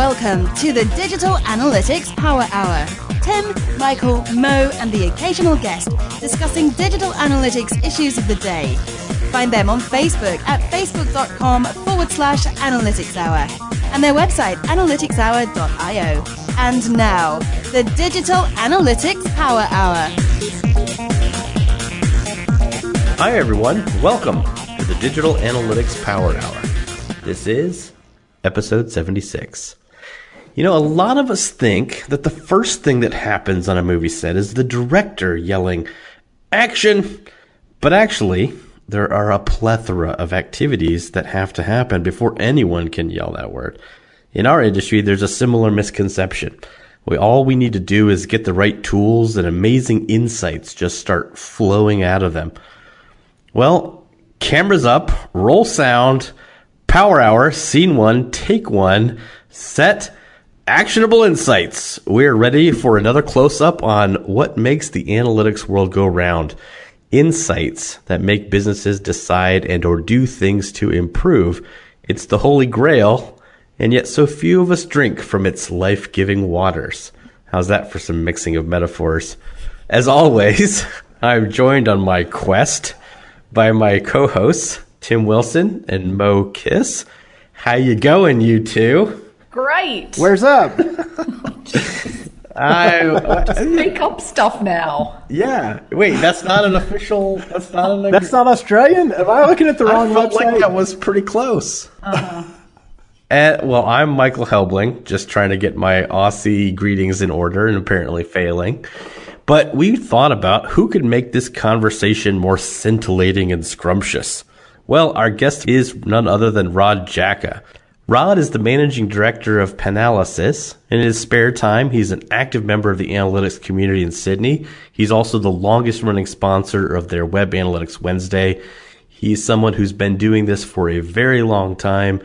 Welcome to the Digital Analytics Power Hour. Tim, Michael, Mo, and the occasional guest discussing digital analytics issues of the day. Find them on Facebook at facebook.com/analytics hour and their website analyticshour.io. And now, the Digital Analytics Power Hour. Hi everyone, welcome to the Digital Analytics Power Hour. This is episode 76. You know, a lot of us think that the first thing that happens on a movie set is the director yelling, "Action!" But actually, there are a plethora of activities that have to happen before anyone can yell that word. In our industry, there's a similar misconception. All we need to do is get the right tools and amazing insights just start flowing out of them. Well, cameras up, roll sound, Power Hour, Scene 1, Take 1, set, Actionable Insights. We're ready for another close-up on what makes the analytics world go round. Insights that make businesses decide and or do things to improve. It's the holy grail, and yet so few of us drink from its life-giving waters. How's that for some mixing of metaphors? As always, I'm joined on my quest by my co-hosts, Tim Wilson and Mo Kiss. How you going, you two? Great. Where's up? Just make up stuff now. Yeah. Wait, that's not an official. That's not Australian? Am I looking at the wrong I felt website? like that was pretty close. Well, I'm Michael Helbling, just trying to get my Aussie greetings in order and apparently failing. But we thought about who could make this conversation more scintillating and scrumptious. Well, our guest is none other than Rod Jacka. Rod is the managing director of Panalysis. In his spare time, he's an active member of the analytics community in Sydney. He's also the longest running sponsor of their Web Analytics Wednesday. He's someone who's been doing this for a very long time,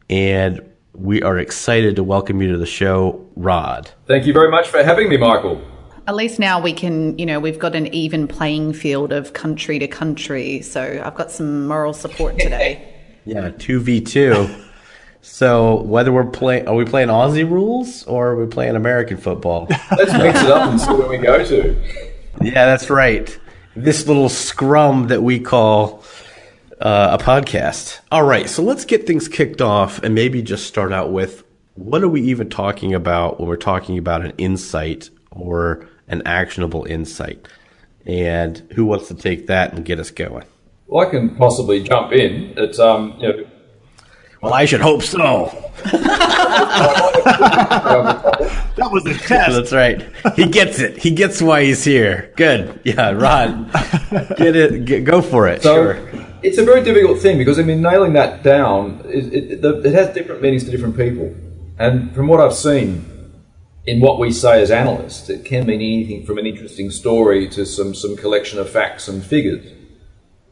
and we are excited to welcome you to the show, Rod. Thank you very much for having me, Michael. At least now we can, we've got an even playing field of country to country. So I've got some moral support today. Yeah, 2v2. So whether are we playing Aussie rules or are we playing American football? Let's mix it up and see where we go to. Yeah, that's right. This little scrum that we call a podcast. All right, so let's get things kicked off and maybe just start out with what are we even talking about when we're talking about an insight or an actionable insight? And who wants to take that and get us going? Well, I can possibly jump in. It's Well, I should hope so. That was a test. That's right. He gets it. He gets why he's here. Good. Yeah, Rod, get it. Go for it. So sure. It's a very difficult thing because, nailing that down, it has different meanings to different people. And from what I've seen in what we say as analysts, it can mean anything from an interesting story to some collection of facts and figures.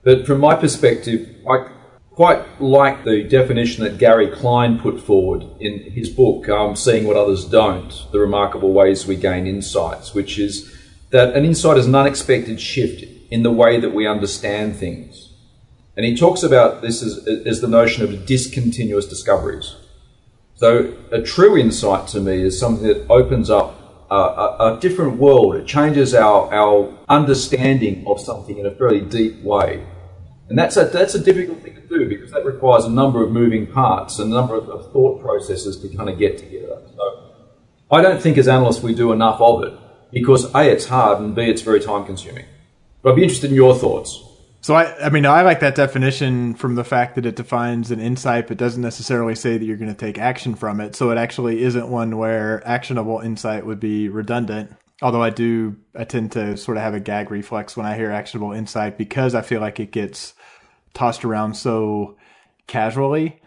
But from my perspective, I quite like the definition that Gary Klein put forward in his book, Seeing What Others Don't, The Remarkable Ways We Gain Insights, which is that an insight is an unexpected shift in the way that we understand things. And he talks about this as the notion of discontinuous discoveries. So a true insight to me is something that opens up a different world. It changes our understanding of something in a fairly deep way. And that's a difficult thing to do because that requires a number of moving parts and a number of thought processes to kind of get together. So I don't think as analysts we do enough of it because A, it's hard, and B, it's very time consuming. But I'd be interested in your thoughts. So I like that definition from the fact that it defines an insight, but doesn't necessarily say that you're going to take action from it. So it actually isn't one where actionable insight would be redundant. Although I tend to sort of have a gag reflex when I hear actionable insight because I feel like it gets tossed around so casually.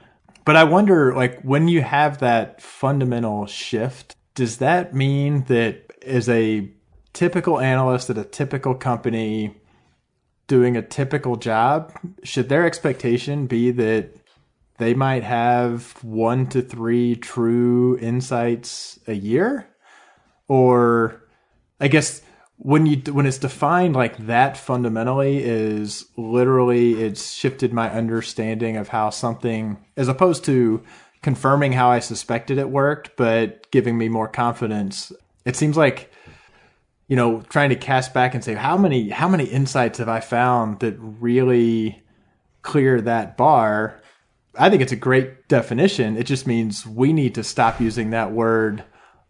But I wonder, when you have that fundamental shift, does that mean that as a typical analyst at a typical company doing a typical job, should their expectation be that they might have 1 to 3 true insights a year? Or I guess when it's defined like that fundamentally is literally it's shifted my understanding of how something, as opposed to, confirming how I suspected it worked, but giving me more confidence. It seems like, trying to cast back and say, how many insights have I found that really clear that bar? I think it's a great definition. It just means we need to stop using that word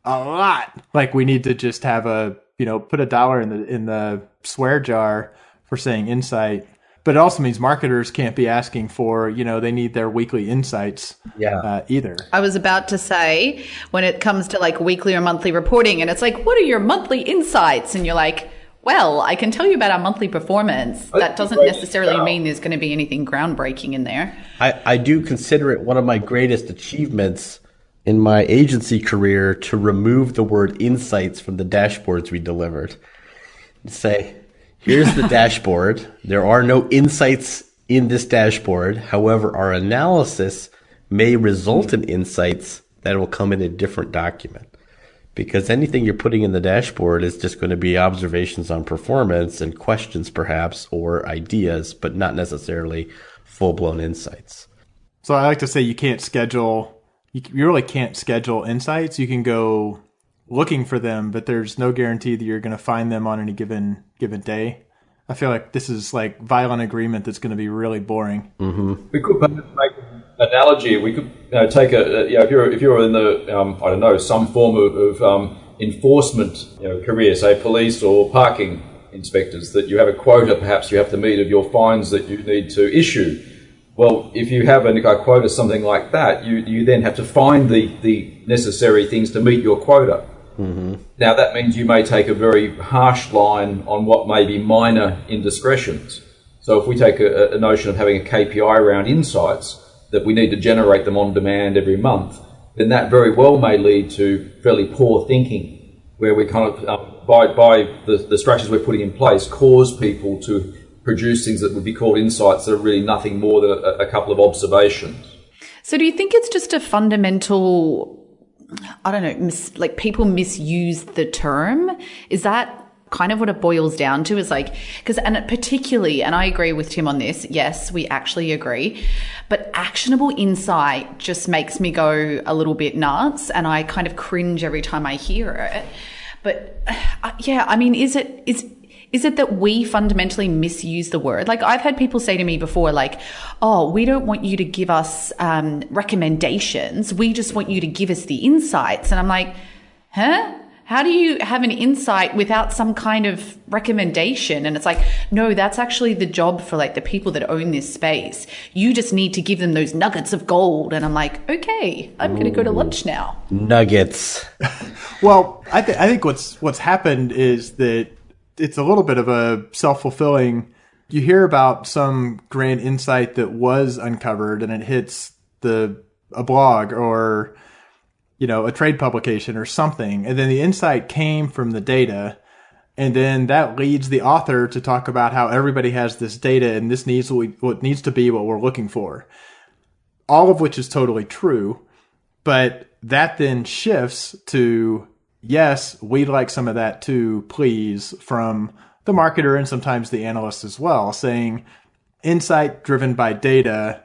a lot. Like we need to just have put $1 in the swear jar for saying insight. But it also means marketers can't be asking for, they need their weekly insights either. I was about to say, when it comes to like weekly or monthly reporting, and it's like, what are your monthly insights? And you're like, well, I can tell you about our monthly performance. That doesn't necessarily mean there's going to be anything groundbreaking in there. I do consider it one of my greatest achievements in my agency career to remove the word insights from the dashboards we delivered. Say, here's the dashboard. There are no insights in this dashboard. However, our analysis may result in insights that will come in a different document. Because anything you're putting in the dashboard is just going to be observations on performance and questions perhaps, or ideas, but not necessarily full-blown insights. So I like to say you really can't schedule insights. You can go looking for them, but there's no guarantee that you're going to find them on any given day. I feel like this is like violent agreement that's going to be really boring. Mm-hmm. We could make an analogy. We could take if you're in the some form of enforcement career, say police or parking inspectors, that you have a quota perhaps you have to meet of your fines that you need to issue. Well, if you have a quota, something like that, you then have to find the necessary things to meet your quota. Mm-hmm. Now, that means you may take a very harsh line on what may be minor indiscretions. So if we take a notion of having a KPI around insights, that we need to generate them on demand every month, then that very well may lead to fairly poor thinking, where we kind of, by the structures we're putting in place, cause people to produce things that would be called insights that are really nothing more than a couple of observations. So do you think it's just a fundamental, I don't know, like people misuse the term? Is that kind of what it boils down to? Is like, and particularly, and I agree with Tim on this, yes, we actually agree, but actionable insight just makes me go a little bit nuts, and I kind of cringe every time I hear it. But yeah, I mean, is it that we fundamentally misuse the word? Like I've had people say to me before, like, oh, we don't want you to give us recommendations. We just want you to give us the insights. And I'm like, huh? How do you have an insight without some kind of recommendation? And it's like, no, that's actually the job for like the people that own this space. You just need to give them those nuggets of gold. And I'm like, okay, I'm going to go to lunch now. Nuggets. Well, I think what's happened is that it's a little bit of a self-fulfilling. You hear about some grand insight that was uncovered and it hits a blog or a trade publication or something, and then the insight came from the data, and then that leads the author to talk about how everybody has this data and this needs what needs to be what we're looking for. All of which is totally true, but that then shifts to, yes, we'd like some of that too, please, from the marketer and sometimes the analyst as well, saying insight driven by data.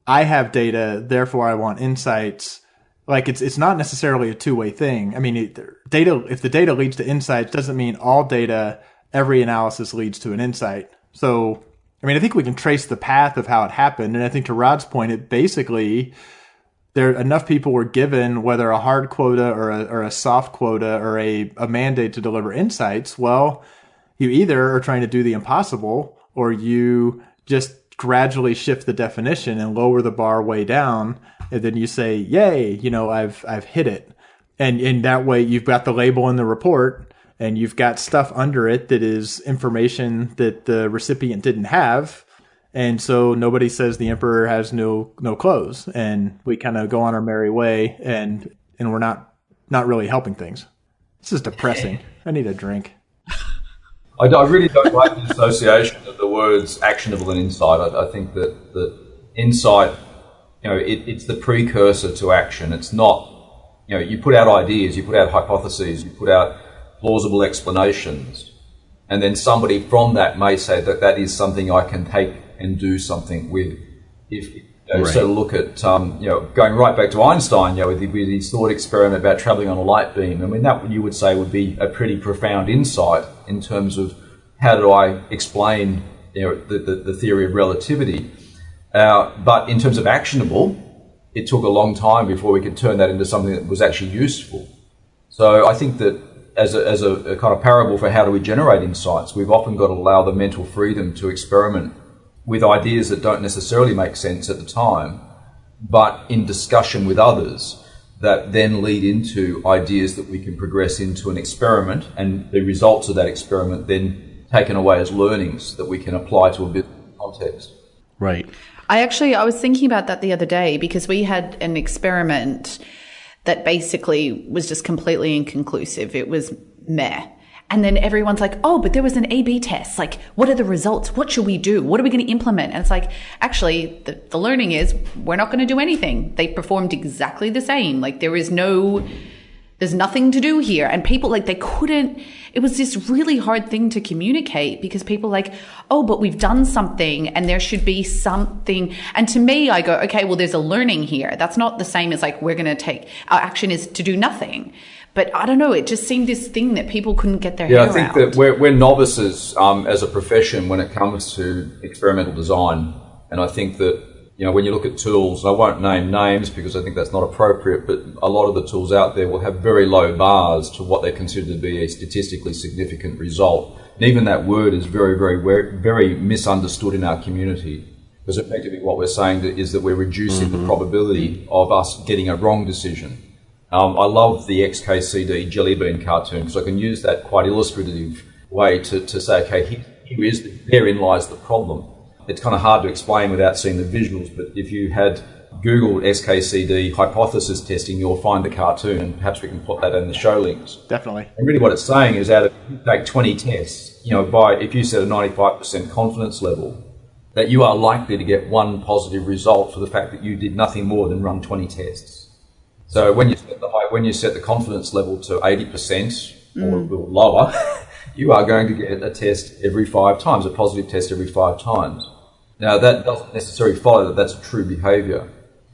I have data, therefore I want insights. Like it's not necessarily a two-way thing. I mean, if the data leads to insights, doesn't mean all data, every analysis leads to an insight. So, I mean, I think we can trace the path of how it happened. And I think to Rod's point, it basically, enough people were given, whether a hard quota or a soft quota or a mandate to deliver insights. Well, you either are trying to do the impossible or you just gradually shift the definition and lower the bar way down. And then you say, yay, I've hit it. And in that way, you've got the label in the report and you've got stuff under it that is information that the recipient didn't have. And so nobody says the emperor has no clothes, and we kind of go on our merry way and we're not really helping things. This is depressing. I need a drink. I really don't like the association of the words actionable and insight. I think that insight, it's the precursor to action. It's not, you put out ideas, you put out hypotheses, you put out plausible explanations, and then somebody from that may say that is something I can take and do something with. If sort of look at, going right back to Einstein, with his thought experiment about traveling on a light beam. I mean, that you would say would be a pretty profound insight in terms of how do I explain, the theory of relativity. But in terms of actionable, it took a long time before we could turn that into something that was actually useful. So I think that as a kind of parable for how do we generate insights, we've often got to allow the mental freedom to experiment with ideas that don't necessarily make sense at the time, but in discussion with others that then lead into ideas that we can progress into an experiment, and the results of that experiment then taken away as learnings that we can apply to a business context. Right. I was thinking about that the other day because we had an experiment that basically was just completely inconclusive. It was meh. And then everyone's like, oh, but there was an A/B test. Like, what are the results? What should we do? What are we going to implement? And it's like, actually, the learning is we're not going to do anything. They performed exactly the same. Like, there's nothing to do here. And people, like, it was this really hard thing to communicate because people like, oh, but we've done something and there should be something. And to me, I go, okay, well, there's a learning here. That's not the same as like, our action is to do nothing. But I don't know, it just seemed this thing that people couldn't get their head around. Yeah, I think that we're novices as a profession when it comes to experimental design. And I think that, when you look at tools, I won't name names because I think that's not appropriate, but a lot of the tools out there will have very low bars to what they consider to be a statistically significant result. And even that word is very, very, very misunderstood in our community. Because effectively what we're saying is that we're reducing the probability of us getting a wrong decision. I love the XKCD jelly bean cartoon because I can use that quite illustrative way to say, okay, therein lies the problem. It's kind of hard to explain without seeing the visuals, but if you had Googled SKCD hypothesis testing, you'll find the cartoon, and perhaps we can put that in the show links. Definitely. And really what it's saying is out of, take 20 tests, if you set a 95% confidence level, that you are likely to get one positive result for the fact that you did nothing more than run 20 tests. So when you set the confidence level to 80% or lower, you are going to get a test every 5 times, a positive test every 5 times. Now, that doesn't necessarily follow that that's true behaviour.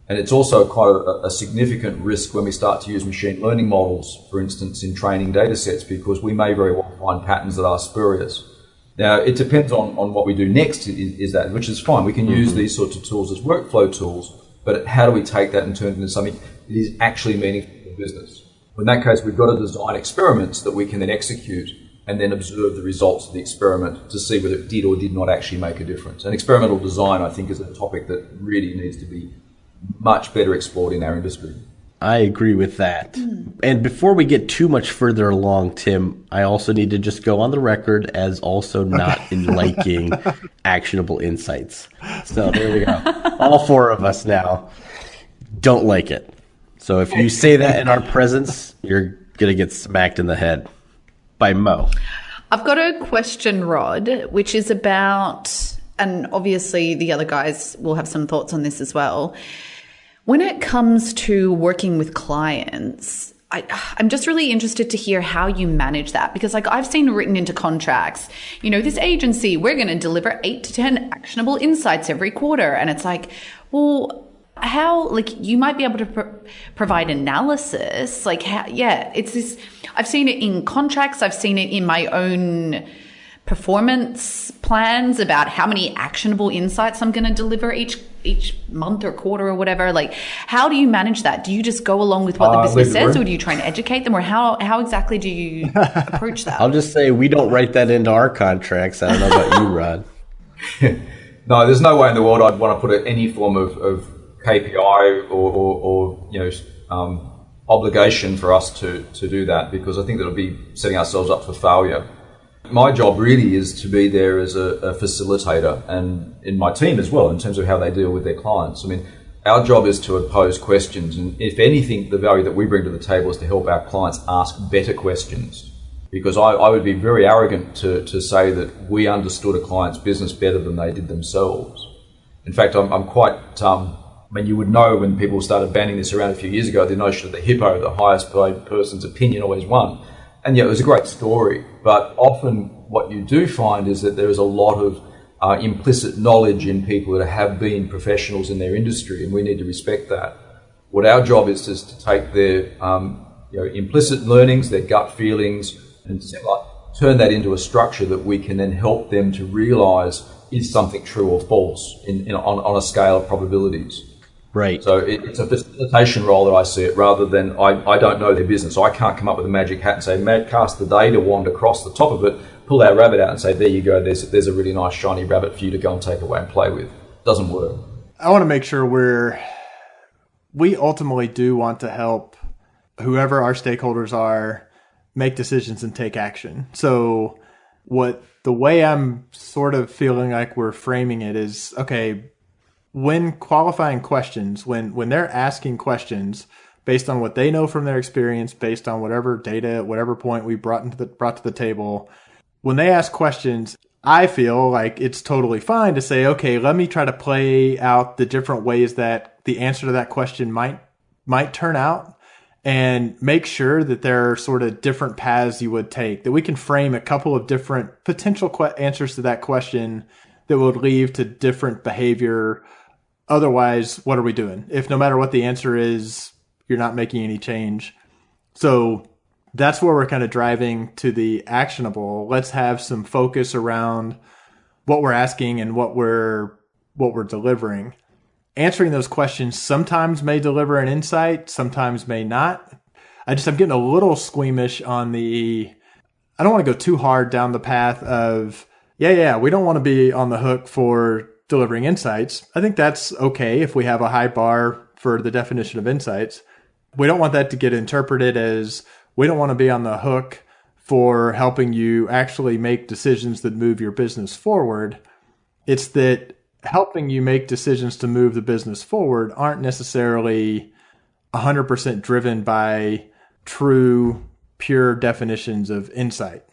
And it's also quite a significant risk when we start to use machine learning models, for instance, in training data sets, because we may very well find patterns that are spurious. Now, it depends on what we do next, which is fine. We can use these sorts of tools as workflow tools, but how do we take that and turn it into something that is actually meaningful for business? In that case, we've got to design experiments that we can then execute and then observe the results of the experiment to see whether it did or did not actually make a difference. And experimental design, I think, is a topic that really needs to be much better explored in our industry. I agree with that. And before we get too much further along, Tim, I also need to just go on the record as also not liking actionable insights. So there we go. All 4 of us now don't like it. So if you say that in our presence, you're going to get smacked in the head by Mo. I've got a question, Rod, which is about, and obviously the other guys will have some thoughts on this as well. When it comes to working with clients, I'm just really interested to hear how you manage that, because like I've seen written into contracts, this agency, we're going to deliver 8 to 10 actionable insights every quarter. And it's like, well, how, like, you might be able to provide analysis, like, it's this, I've seen it in contracts, I've seen it in my own performance plans about how many actionable insights I'm going to deliver each month or quarter or whatever. Like, how do you manage that? Do you just go along with what the business says, or do you try and educate them, or how exactly do you approach that? I'll just say we don't write that into our contracts. I don't know about you, Rod. No, there's no way in the world I'd want to put any form of KPI or obligation for us to do that, because I think that'll be setting ourselves up for failure. My job really is to be there as a facilitator, and in my team as well, in terms of how they deal with their clients. I mean, our job is to pose questions, and if anything, the value that we bring to the table is to help our clients ask better questions. Because I would be very arrogant to say that we understood a client's business better than they did themselves. In fact, I'm quite... you would know when people started banning this around a few years ago, the notion of the hippo, the highest paid person's opinion, always won. And it was a great story. But often what you do find is that there is a lot of implicit knowledge in people that have been professionals in their industry, and we need to respect that. What our job is to take their implicit learnings, their gut feelings, and turn that into a structure that we can then help them to realise is something true or false on a scale of probabilities. Right. So it's a facilitation role that I see it, rather than I don't know their business. So I can't come up with a magic hat and say, cast the data wand across the top of it, pull our rabbit out and say, there you go, there's a really nice shiny rabbit for you to go and take away and play with. Doesn't work. I want to make sure we ultimately do want to help whoever our stakeholders are make decisions and take action. So the way I'm sort of feeling like we're framing it is, okay, when qualifying questions, when they're asking questions based on what they know from their experience, based on whatever data, whatever point we brought to the table, when they ask questions, I feel like it's totally fine to say, okay, let me try to play out the different ways that the answer to that question might turn out, and make sure that there are sort of different paths you would take, that we can frame a couple of different potential answers to that question that would lead to different behavior. Otherwise, what are we doing? If no matter what the answer is, you're not making any change. So that's where we're kind of driving to the actionable. Let's have some focus around what we're asking and what we're delivering. Answering those questions sometimes may deliver an insight, sometimes may not. I'm getting a little squeamish on I don't want to go too hard down the path of, we don't want to be on the hook for delivering insights. I think that's okay if we have a high bar for the definition of insights. We don't want that to get interpreted as we don't want to be on the hook for helping you actually make decisions that move your business forward. It's that helping you make decisions to move the business forward aren't necessarily 100% driven by true, pure definitions of insight.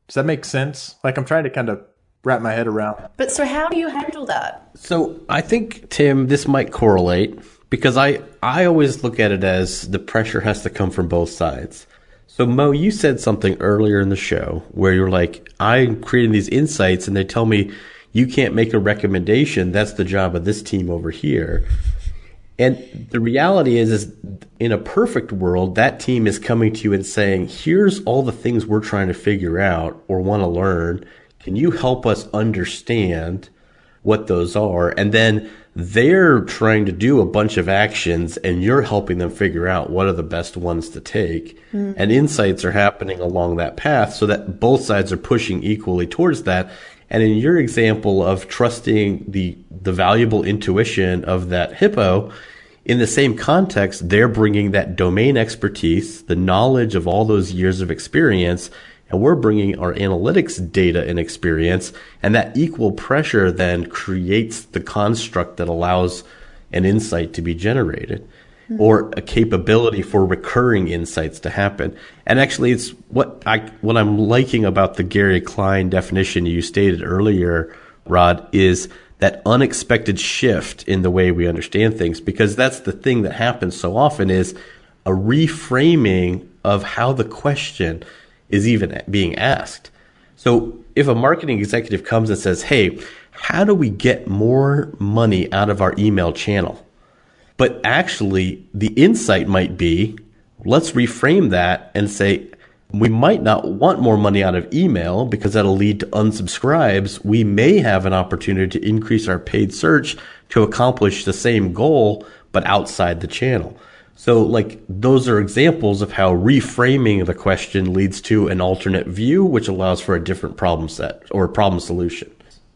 Does that make sense? Like, I'm trying to kind of wrap my head around. But so how do you handle that? So I think, Tim, this might correlate, because I always look at it as the pressure has to come from both sides. So Mo, you said something earlier in the show where you're like, I'm creating these insights and they tell me you can't make a recommendation. That's the job of this team over here. And the reality is in a perfect world, that team is coming to you and saying, here's all the things we're trying to figure out or want to learn. Can you help us understand what those are? And then they're trying to do a bunch of actions and you're helping them figure out what are the best ones to take. And insights are happening along that path so that both sides are pushing equally towards that. And in your example of trusting the valuable intuition of that hippo, in the same context, they're bringing that domain expertise, the knowledge of all those years of experience, and we're bringing our analytics data and experience, and that equal pressure then creates the construct that allows an insight to be generated or a capability for recurring insights to happen. And actually, it's what I'm liking about the Gary Klein definition you stated earlier, Rod, is that unexpected shift in the way we understand things, because that's the thing that happens so often is a reframing of how the question is even being asked. So if a marketing executive comes and says, hey, how do we get more money out of our email channel? But actually the insight might be, let's reframe that and say, we might not want more money out of email because that'll lead to unsubscribes. We may have an opportunity to increase our paid search to accomplish the same goal, but outside the channel. So like those are examples of how reframing the question leads to an alternate view, which allows for a different problem set or problem solution.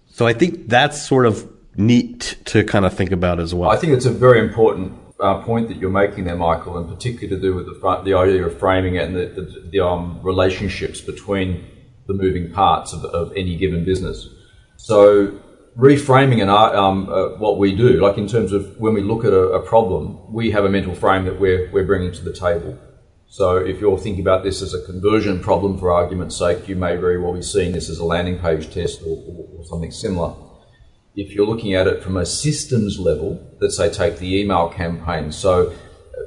So I think that's sort of neat to kind of think about as well. I think it's a very important point that you're making there, Michael, and particularly to do with the idea of framing it and the relationships between the moving parts of any given business. So reframing what we do, like in terms of when we look at a problem, we have a mental frame that we're bringing to the table. So if you're thinking about this as a conversion problem, for argument's sake, you may very well be seeing this as a landing page test or something similar. If you're looking at it from a systems level, let's say take the email campaign. So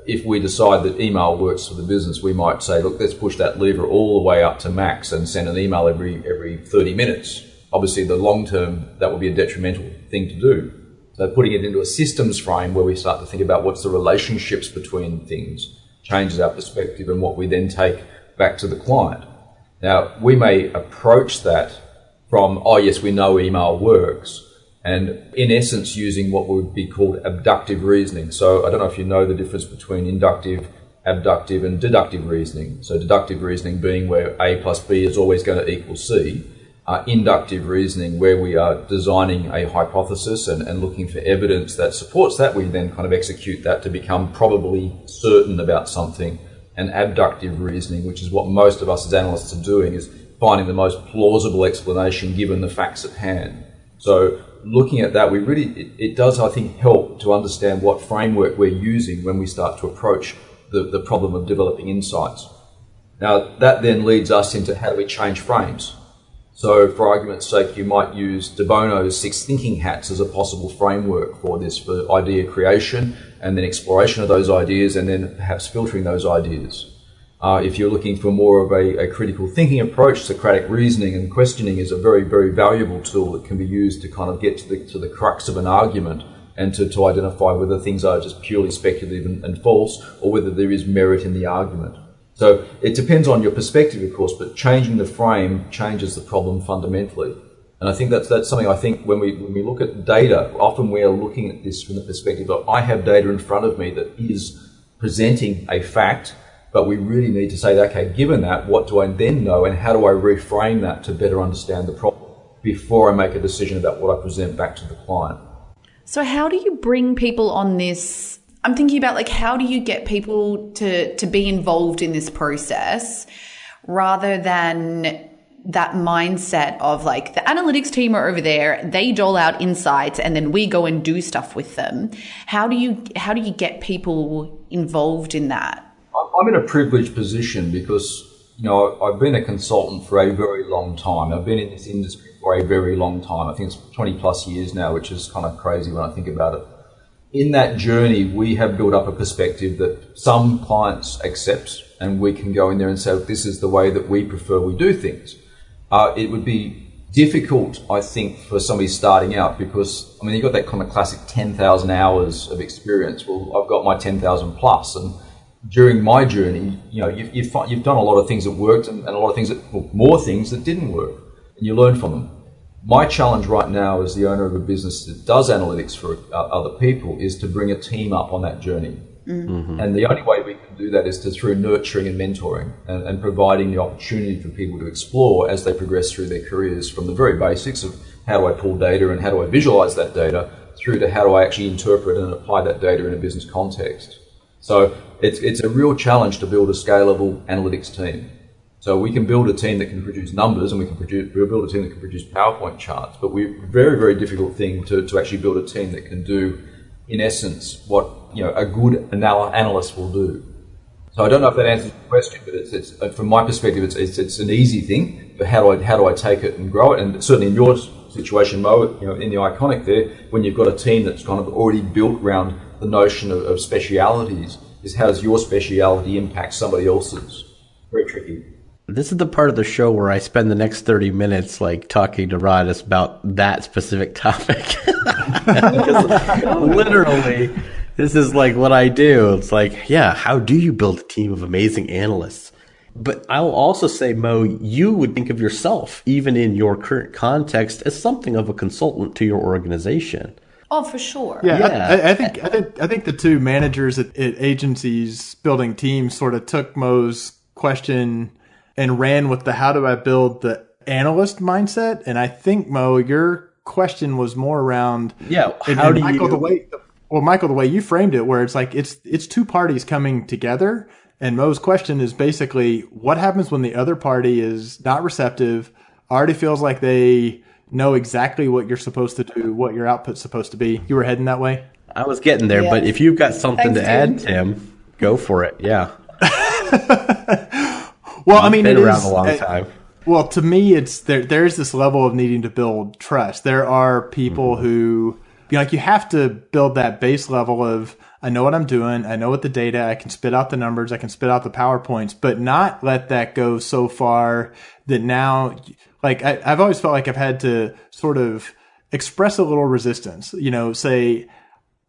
if we decide that email works for the business, we might say, look, let's push that lever all the way up to max and send an email every 30 minutes obviously the long term, that would be a detrimental thing to do. So putting it into a systems frame where we start to think about what's the relationships between things changes our perspective and what we then take back to the client. Now, we may approach that from, oh yes, we know email works, and in essence using what would be called abductive reasoning. So I don't know if you know the difference between inductive, abductive and deductive reasoning. So deductive reasoning being where A plus B is always going to equal C. Inductive reasoning where we are designing a hypothesis and looking for evidence that supports that. We then kind of execute that to become probably certain about something. And abductive reasoning, which is what most of us as analysts are doing, is finding the most plausible explanation given the facts at hand. So looking at that, it does, I think, help to understand what framework we're using when we start to approach the problem of developing insights. Now, that then leads us into how do we change frames. So for argument's sake, you might use De Bono's 6 thinking hats as a possible framework for this, for idea creation and then exploration of those ideas and then perhaps filtering those ideas. If you're looking for more of a critical thinking approach, Socratic reasoning and questioning is a very, very valuable tool that can be used to kind of get to the crux of an argument and to identify whether things are just purely speculative and false or whether there is merit in the argument. So it depends on your perspective, of course, but changing the frame changes the problem fundamentally. And I think that's something I think when we look at data, often we are looking at this from the perspective of I have data in front of me that is presenting a fact, but we really need to say, okay, given that, what do I then know and how do I reframe that to better understand the problem before I make a decision about what I present back to the client? So how do you bring people on this? I'm thinking about like, how do you get people to be involved in this process rather than that mindset of like the analytics team are over there, they dole out insights and then we go and do stuff with them. How do you get people involved in that? I'm in a privileged position because, you know, I've been a consultant for a very long time. I've been in this industry for a very long time. I think it's 20 plus years now, which is kind of crazy when I think about it. In that journey, we have built up a perspective that some clients accept, and we can go in there and say, this is the way that we prefer we do things. It would be difficult, I think, for somebody starting out because, I mean, you've got that kind of classic 10,000 hours of experience. Well, I've got my 10,000 plus, and during my journey, you know, you've done a lot of things that worked and a lot of things more things that didn't work, and you learn from them. My challenge right now as the owner of a business that does analytics for other people is to bring a team up on that journey. Mm-hmm. And the only way we can do that is through nurturing and mentoring and providing the opportunity for people to explore as they progress through their careers from the very basics of how do I pull data and how do I visualize that data through to how do I actually interpret and apply that data in a business context. So it's a real challenge to build a scalable analytics team. So we can build a team that can produce numbers and we'll build a team that can produce PowerPoint charts, but we're very, very difficult thing to actually build a team that can do, in essence, what, you know, a good analyst will do. So I don't know if that answers the question, but it's from my perspective, it's an easy thing, but how do I take it and grow it? And certainly in your situation, Mo, you know, in the Iconic there, when you've got a team that's kind of already built around the notion of specialities, is how does your speciality impact somebody else's? Very tricky. This is the part of the show where I spend the next 30 minutes like talking to Rod about that specific topic. Literally, this is like what I do. It's like, yeah, how do you build a team of amazing analysts? But I'll also say, Mo, you would think of yourself, even in your current context, as something of a consultant to your organization. Oh, for sure. Yeah. I think the two managers at agencies building teams sort of took Mo's question and ran with the how do I build the analyst mindset. And I think, Mo, your question was more around Michael, the way you framed it, where it's like it's two parties coming together. And Mo's question is basically what happens when the other party is not receptive, already feels like they know exactly what you're supposed to do, what your output's supposed to be. You were heading that way? I was getting there, but if you've got something to add, Tim, go for it. Yeah. Well, I mean, been around a long time. Well, to me, it's there's this level of needing to build trust. There are people who you have to build that base level of, I know what I'm doing, I know what the data, I can spit out the numbers, I can spit out the PowerPoints, but not let that go so far that now, like, I've always felt like I've had to sort of express a little resistance, say,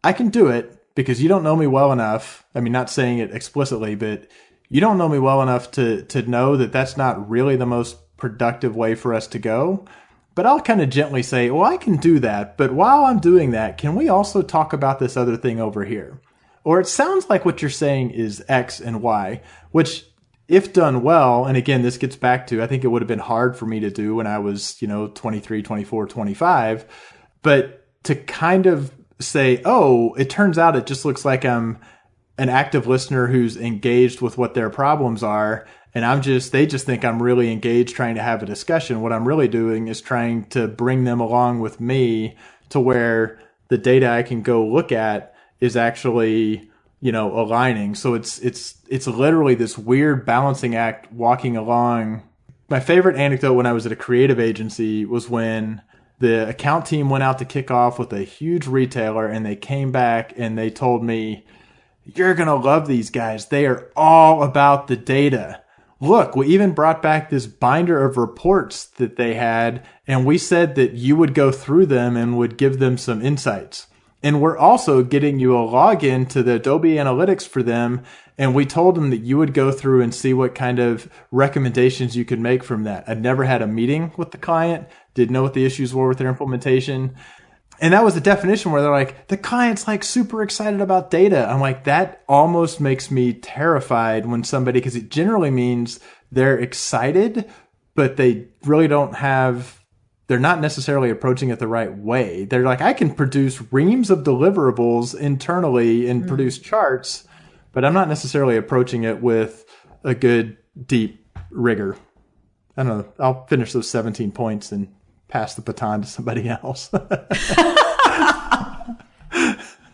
I can do it because you don't know me well enough. I mean, not saying it explicitly, but you don't know me well enough to know that that's not really the most productive way for us to go. But I'll kind of gently say, well, I can do that. But while I'm doing that, can we also talk about this other thing over here? Or it sounds like what you're saying is X and Y, which if done well, and again, this gets back to, I think it would have been hard for me to do when I was, 23, 24, 25. But to kind of say, oh, it turns out it just looks like I'm an active listener who's engaged with what their problems are. And they just think I'm really engaged trying to have a discussion. What I'm really doing is trying to bring them along with me to where the data I can go look at is actually, aligning. So it's literally this weird balancing act walking along. My favorite anecdote when I was at a creative agency was when the account team went out to kick off with a huge retailer and they came back and they told me, you're going to love these guys. They are all about the data. Look, we even brought back this binder of reports that they had, and we said that you would go through them and would give them some insights. And we're also getting you a login to the Adobe Analytics for them, and we told them that you would go through and see what kind of recommendations you could make from that. I'd never had a meeting with the client, didn't know what the issues were with their implementation. And that was the definition where they're like, the client's like super excited about data. I'm like, that almost makes me terrified when somebody, because it generally means they're excited, but they really they're not necessarily approaching it the right way. They're like, I can produce reams of deliverables internally and produce charts, but I'm not necessarily approaching it with a good, deep rigor. I don't know. I'll finish those 17 points and pass the baton to somebody else.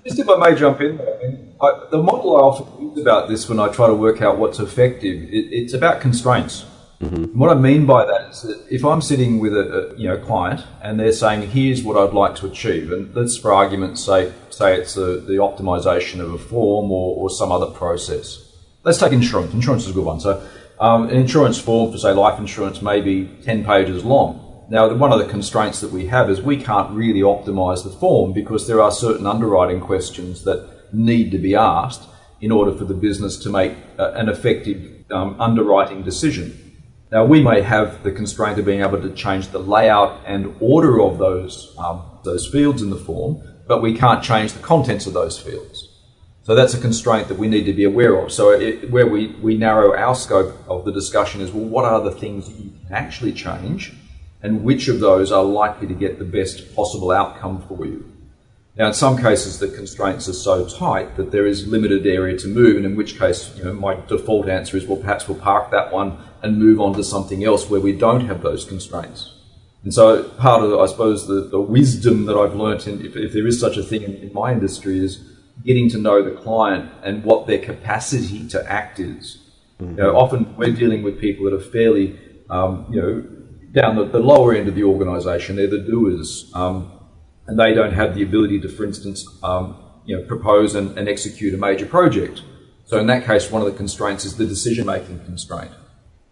Just if I may jump in, the model I often use about this when I try to work out what's effective, it's about constraints. Mm-hmm. What I mean by that is that if I'm sitting with a client and they're saying, here's what I'd like to achieve, and let's for argument's sake say it's the optimization of a form or some other process. Let's take insurance. Insurance is a good one. So an insurance form for, say, life insurance may be 10 pages long. Now, one of the constraints that we have is we can't really optimize the form because there are certain underwriting questions that need to be asked in order for the business to make an effective underwriting decision. Now, we may have the constraint of being able to change the layout and order of those fields in the form, but we can't change the contents of those fields. So that's a constraint that we need to be aware of. So where we narrow our scope of the discussion is, well, what are the things that you can actually change, and which of those are likely to get the best possible outcome for you? Now, in some cases, the constraints are so tight that there is limited area to move, and in which case, my default answer is, well, perhaps we'll park that one and move on to something else where we don't have those constraints. And so part of, I suppose, the wisdom that I've learnt, if there is such a thing in my industry, is getting to know the client and what their capacity to act is. Mm-hmm. Often we're dealing with people that are fairly, down the lower end of the organisation. They're the doers, and they don't have the ability to, for instance, propose and execute a major project. So in that case, one of the constraints is the decision-making constraint.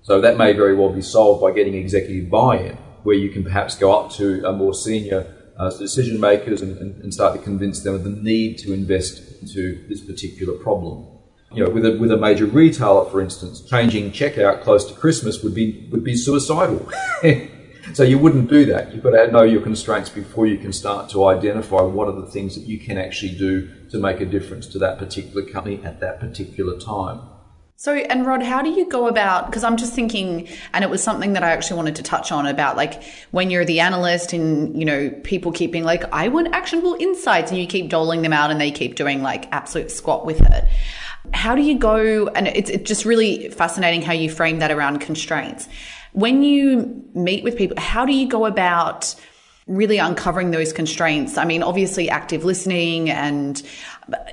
So that may very well be solved by getting executive buy-in, where you can perhaps go up to a more senior decision makers and start to convince them of the need to invest into this particular problem. With a major retailer, for instance, changing checkout close to Christmas would be suicidal. So you wouldn't do that. You've got to know your constraints before you can start to identify what are the things that you can actually do to make a difference to that particular company at that particular time. So, and Rod, how do you go about, because I'm just thinking, and it was something that I actually wanted to touch on about, like, when you're the analyst and, people keep being like, I want actionable insights, and you keep doling them out and they keep doing like absolute squat with it. How do you go, and it's just really fascinating how you frame that around constraints. When you meet with people, how do you go about really uncovering those constraints? I mean, obviously active listening, and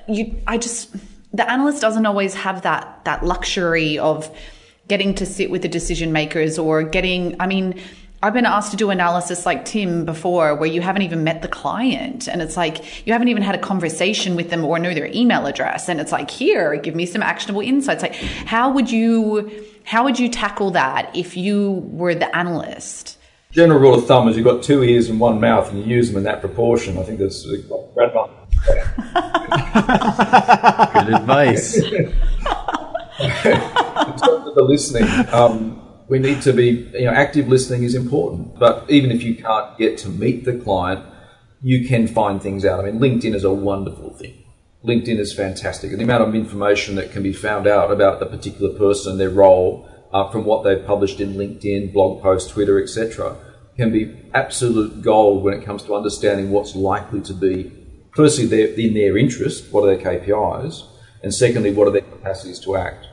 the analyst doesn't always have that luxury of getting to sit with the decision makers or I've been asked to do analysis like Tim before where you haven't even met the client, and it's like you haven't even had a conversation with them or know their email address, and it's like, here, give me some actionable insights. Like how would you tackle that if you were the analyst? General rule of thumb is you've got 2 ears and 1 mouth and you use them in that proportion. I think that's grandma. Good advice. In terms of the listening, we need to be, active listening is important. But even if you can't get to meet the client, you can find things out. I mean, LinkedIn is a wonderful thing. LinkedIn is fantastic. And the amount of information that can be found out about the particular person, their role, from what they've published in LinkedIn, blog posts, Twitter, etc., can be absolute gold when it comes to understanding what's likely to be, firstly, in their interest, what are their KPIs, and secondly, what are their capacities to act.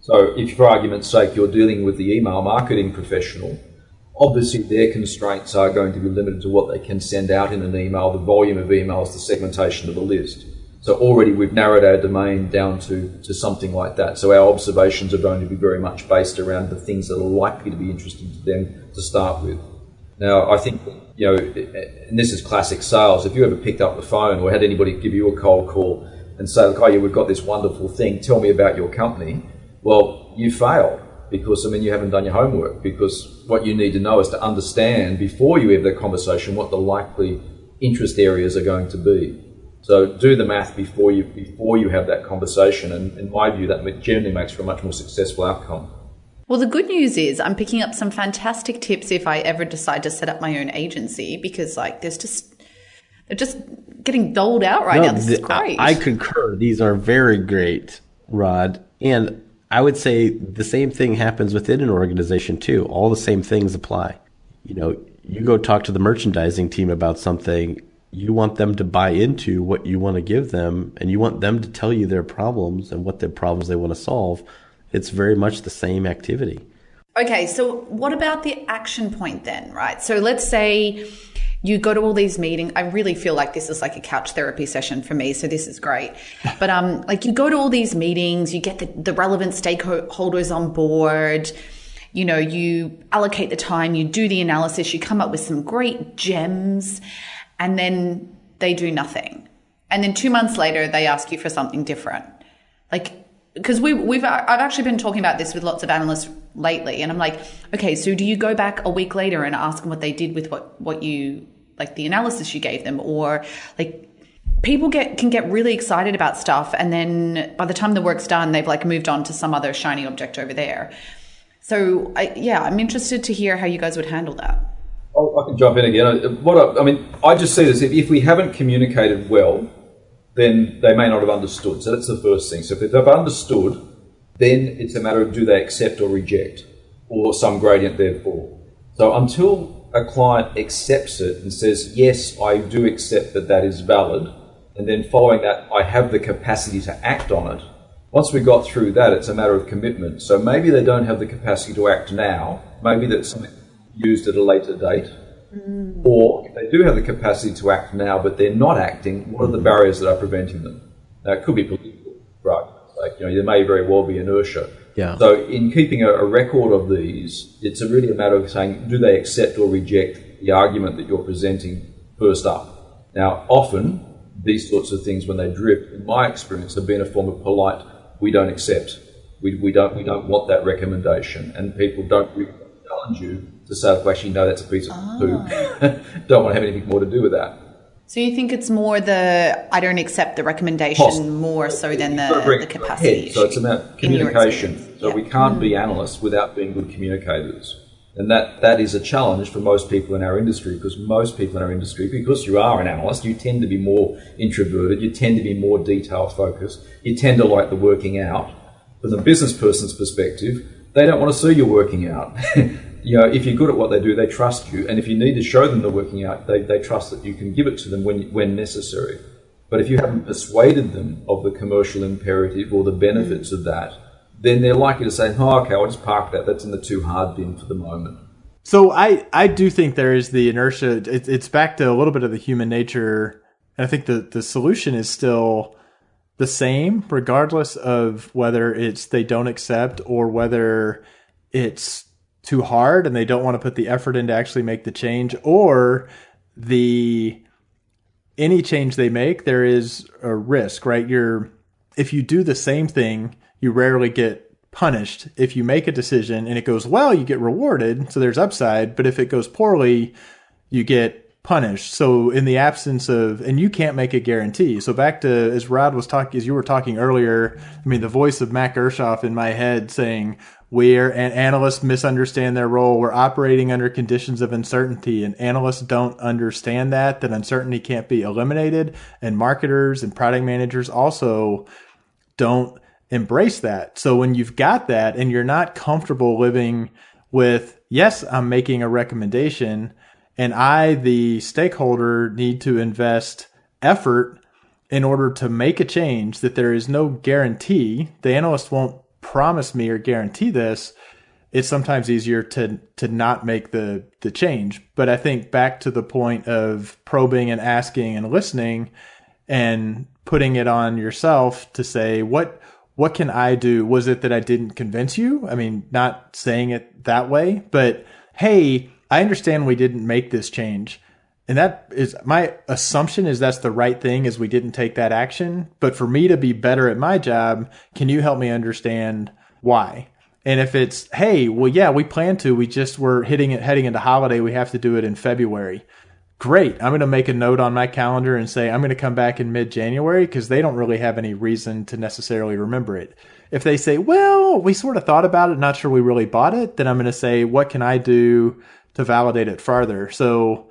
So if, for argument's sake, you're dealing with the email marketing professional, obviously their constraints are going to be limited to what they can send out in an email, the volume of emails, the segmentation of the list. So already we've narrowed our domain down to something like that. So our observations are going to be very much based around the things that are likely to be interesting to them to start with. Now, I think, and this is classic sales, if you ever picked up the phone or had anybody give you a cold call and say, look, yeah, we've got this wonderful thing, tell me about your company. Well, you failed because, you haven't done your homework, because what you need to know is to understand before you have that conversation what the likely interest areas are going to be. So do the math before you have that conversation, and in my view, that generally makes for a much more successful outcome. Well, the good news is I'm picking up some fantastic tips if I ever decide to set up my own agency, because they're just getting doled out now. This is great. I concur. These are very great, Rod. And I would say the same thing happens within an organization too. All the same things apply. You go talk to the merchandising team about something, you want them to buy into what you want to give them, and you want them to tell you their problems and what their problems they want to solve. It's very much the same activity. Okay, so what about the action point then, right? So let's say you go to all these meetings. I really feel like this is like a couch therapy session for me, so this is great. But you go to all these meetings, you get the relevant stakeholders on board, you allocate the time, you do the analysis, you come up with some great gems, and then they do nothing. And then 2 months later, they ask you for something different. Because I've actually been talking about this with lots of analysts lately, and I'm like, okay, so do you go back a week later and ask them what they did with what you, the analysis you gave them? Or people can get really excited about stuff, and then by the time the work's done, they've moved on to some other shiny object over there. So I'm interested to hear how you guys would handle that. I can jump in again. I just see this, if we haven't communicated well, then they may not have understood. So that's the first thing. So if they've understood, then it's a matter of do they accept or reject, or some gradient therefore. So until a client accepts it and says, yes, I do accept that is valid, and then following that, I have the capacity to act on it. Once we got through that, it's a matter of commitment. So maybe they don't have the capacity to act now. Maybe that's something used at a later date. Or if they do have the capacity to act now, but they're not acting, what are the barriers that are preventing them? Now, it could be political, right? There may very well be inertia. Yeah. So in keeping a record of these, it's really a matter of saying, do they accept or reject the argument that you're presenting first up? Now, often, these sorts of things, when they drift, in my experience, have been a form of polite, we don't accept. We don't want that recommendation. And people don't really challenge you to say, actually, no, that's a piece of poo. Don't want to have anything more to do with that. So you think it's more I don't accept the recommendation more so than the capacity. So it's about communication. So we can't be analysts without being good communicators. And that is a challenge for most people in our industry, because because you are an analyst, you tend to be more introverted, you tend to be more detail focused, you tend to like the working out. From the business person's perspective, they don't want to see you working out. If you're good at what they do, they trust you. And if you need to show them the working out, they trust that you can give it to them when necessary. But if you haven't persuaded them of the commercial imperative or the benefits of that, then they're likely to say, okay, I'll just park that. That's in the too hard bin for the moment. So I do think there is the inertia. It's back to a little bit of the human nature. And I think the solution is still the same, regardless of whether it's they don't accept or whether it's too hard and they don't want to put the effort in to actually make the change, or any change they make, there is a risk, right? If you do the same thing, you rarely get punished. If you make a decision and it goes well, you get rewarded, so there's upside. But if it goes poorly, you get punished. So in the absence of, and you can't make a guarantee. So back to, as you were talking earlier, I mean, the voice of Matt Gershoff in my head saying, analysts misunderstand their role. We're operating under conditions of uncertainty, and analysts don't understand that uncertainty can't be eliminated. And marketers and product managers also don't embrace that. So when you've got that and you're not comfortable living with, yes, I'm making a recommendation, and I, the stakeholder, need to invest effort in order to make a change that there is no guarantee, the analyst won't promise me or guarantee this, it's sometimes easier to not make the change. But I think back to the point of probing and asking and listening and putting it on yourself to say, what can I do? Was it that I didn't convince you? I mean, not saying it that way, but hey, I understand we didn't make this change. And that is my assumption, is that's the right thing, is we didn't take that action. But for me to be better at my job, can you help me understand why? And if it's, hey, well, yeah, we plan to, we're heading into holiday, we have to do it in February. Great. I'm going to make a note on my calendar and say, I'm going to come back in mid-January, because they don't really have any reason to necessarily remember it. If they say, well, we sort of thought about it, not sure we really bought it, then I'm going to say, what can I do to validate it farther? So,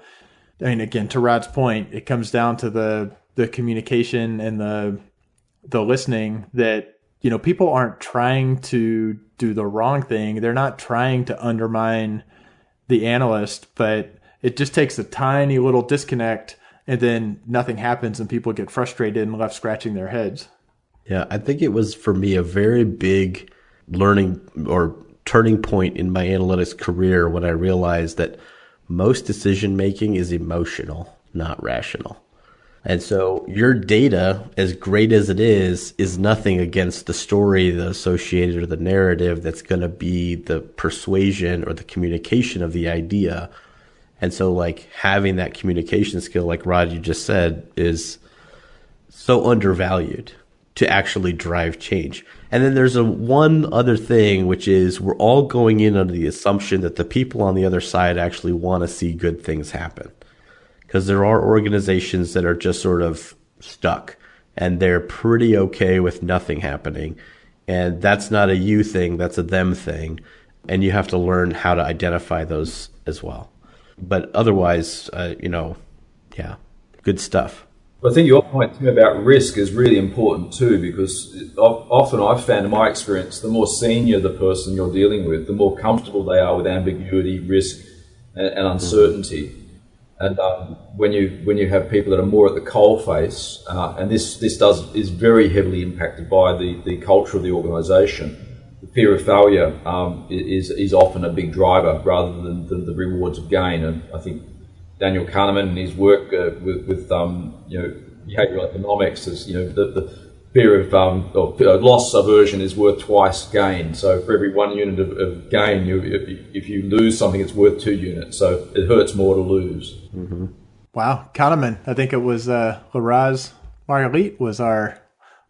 I mean, again, to Rod's point, it comes down to the communication and the listening, that, you know, people aren't trying to do the wrong thing. They're not trying to undermine the analyst, but it just takes a tiny little disconnect, and then nothing happens and people get frustrated and left scratching their heads. Yeah, I think it was, for me, a very big learning or turning point in my analytics career when I realized that most decision making is emotional, not rational. And so your data, as great as it is nothing against the story, the associated, or the narrative that's going to be the persuasion or the communication of the idea. And so, like, having that communication skill, like Rod, you just said, is so undervalued to actually drive change. And then there's one other thing, which is we're all going in under the assumption that the people on the other side actually want to see good things happen. Because there are organizations that are just sort of stuck, and they're pretty okay with nothing happening. And that's not a you thing, that's a them thing. And you have to learn how to identify those as well. But otherwise, yeah, good stuff. I think your point, Tim, about risk is really important too, because often I've found in my experience, the more senior the person you're dealing with, the more comfortable they are with ambiguity, risk, and uncertainty. And when you have people that are more at the coalface, and this is very heavily impacted by the culture of the organisation, the fear of failure is often a big driver rather than the rewards of gain. And I think Daniel Kahneman and his work with behavioral economics is, the fear of loss aversion is worth twice gain. So for every 1 unit of gain, if you lose something, it's worth 2 units. So it hurts more to lose. Mm-hmm. Wow, Kahneman. I think it was Laraz Marguerite was our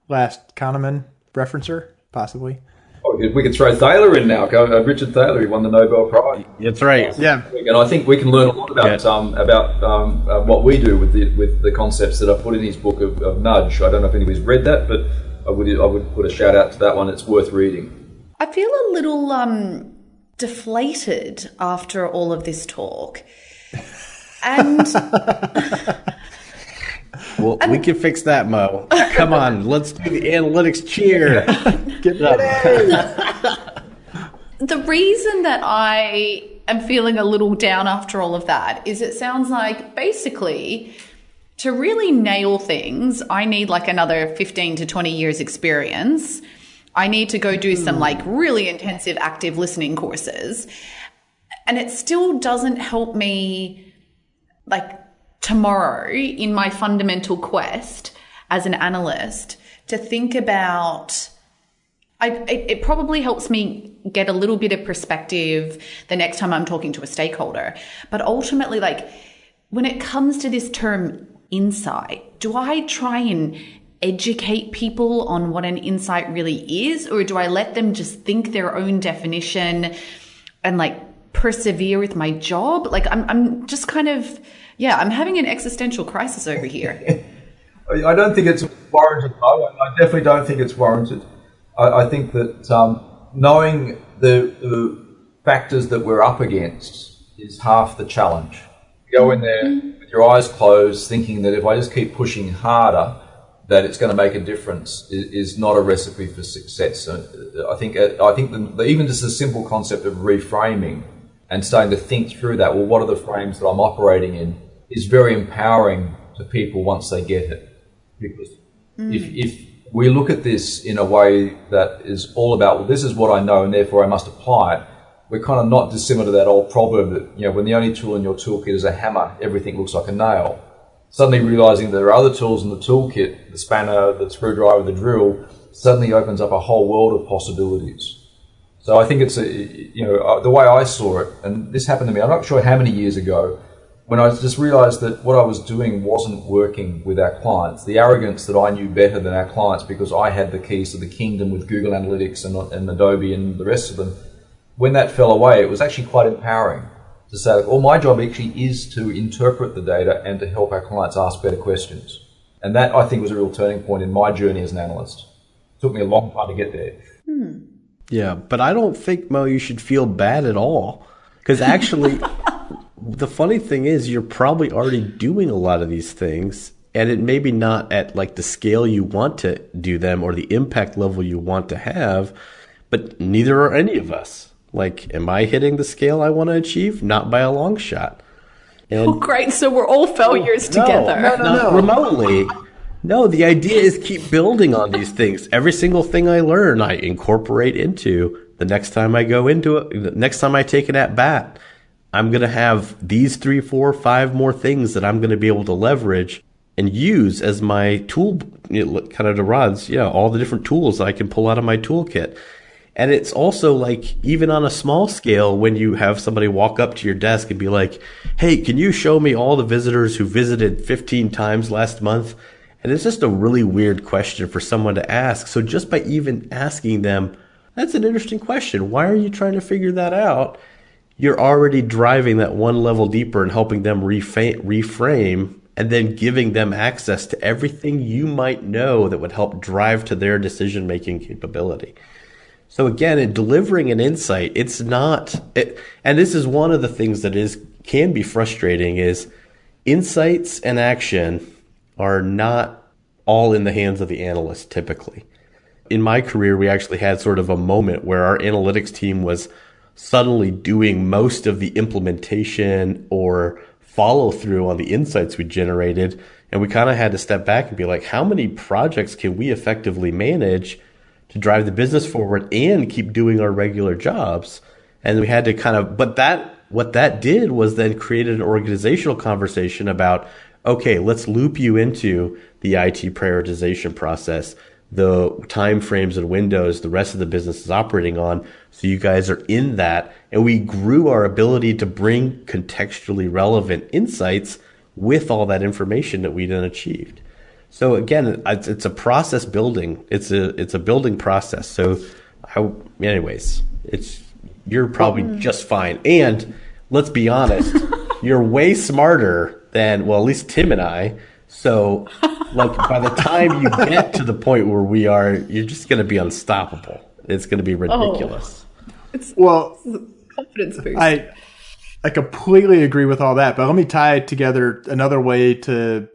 last Kahneman referencer, possibly. Oh, we could throw Thaler in now. Richard Thaler, he won the Nobel Prize. That's right. Yeah, and I think we can learn a lot about what we do with the concepts that I put in his book of Nudge. I don't know if anybody's read that, but I would put a shout out to that one. It's worth reading. I feel a little deflated after all of this talk, and. Well, we can fix that, Mo. Come on, let's do the analytics cheer. Get ready. The reason that I am feeling a little down after all of that is it sounds like basically to really nail things, I need like another 15 to 20 years experience. I need to go do some like really intensive active listening courses. And it still doesn't help me like tomorrow in my fundamental quest as an analyst to think about It probably helps me get a little bit of perspective the next time I'm talking to a stakeholder. But ultimately, like when it comes to this term insight, do I try and educate people on what an insight really is, or do I let them just think their own definition and like persevere with my job? Like I'm just kind of, I'm having an existential crisis over here. I don't think it's warranted, though. I definitely don't think it's warranted. I think that knowing the factors that we're up against is half the challenge. You go in there with your eyes closed, thinking that if I just keep pushing harder, that it's going to make a difference is not a recipe for success. I think even just the simple concept of reframing and starting to think through that, well, what are the frames that I'm operating in, is very empowering to people once they get it. Because if we look at this in a way that is all about, well, this is what I know and therefore I must apply it, we're kind of not dissimilar to that old proverb that, when the only tool in your toolkit is a hammer, everything looks like a nail. Suddenly realizing there are other tools in the toolkit, the spanner, the screwdriver, the drill, suddenly opens up a whole world of possibilities. So I think it's, the way I saw it, and this happened to me, I'm not sure how many years ago, when I just realized that what I was doing wasn't working with our clients. The arrogance that I knew better than our clients because I had the keys to the kingdom with Google Analytics and Adobe and the rest of them. When that fell away, it was actually quite empowering to say, like, well, my job actually is to interpret the data and to help our clients ask better questions. And that, I think, was a real turning point in my journey as an analyst. It took me a long time to get there. Yeah, but I don't think, Mo, you should feel bad at all. Because actually, the funny thing is you're probably already doing a lot of these things, and it may be not at like the scale you want to do them or the impact level you want to have, but neither are any of us. Like, am I hitting the scale I want to achieve? Not by a long shot. And great. So we're all failures together. No, remotely. No, the idea is keep building on these things. Every single thing I learn, I incorporate into the next time I go into it. The next time I take it at bat, I'm going to have these 3, 4, 5 more things that I'm going to be able to leverage and use as my tool, kind of to Rod's, all the different tools I can pull out of my toolkit. And it's also like, even on a small scale, when you have somebody walk up to your desk and be like, hey, can you show me all the visitors who visited 15 times last month? And it's just a really weird question for someone to ask. So just by even asking them, that's an interesting question. Why are you trying to figure that out? You're already driving that one level deeper and helping them reframe and then giving them access to everything you might know that would help drive to their decision-making capability. So again, in delivering an insight, it's not, and this is one of the things that can be frustrating, is insights and action are not all in the hands of the analyst typically. In my career, we actually had sort of a moment where our analytics team was suddenly doing most of the implementation or follow through on the insights we generated. And we kind of had to step back and be like, how many projects can we effectively manage to drive the business forward and keep doing our regular jobs? And we had to what that did was then created an organizational conversation about, okay, let's loop you into the IT prioritization process, the time frames and windows the rest of the business is operating on, so you guys are in that. And we grew our ability to bring contextually relevant insights with all that information that we then achieved. So again, it's a process building. It's a building process. So, you're probably just fine. And let's be honest, you're way smarter than, well, at least Tim and I. So, like, by the time you get to the point where we are, you're just going to be unstoppable. It's going to be ridiculous. Confidence boost. I completely agree with all that. But let me tie together another way to.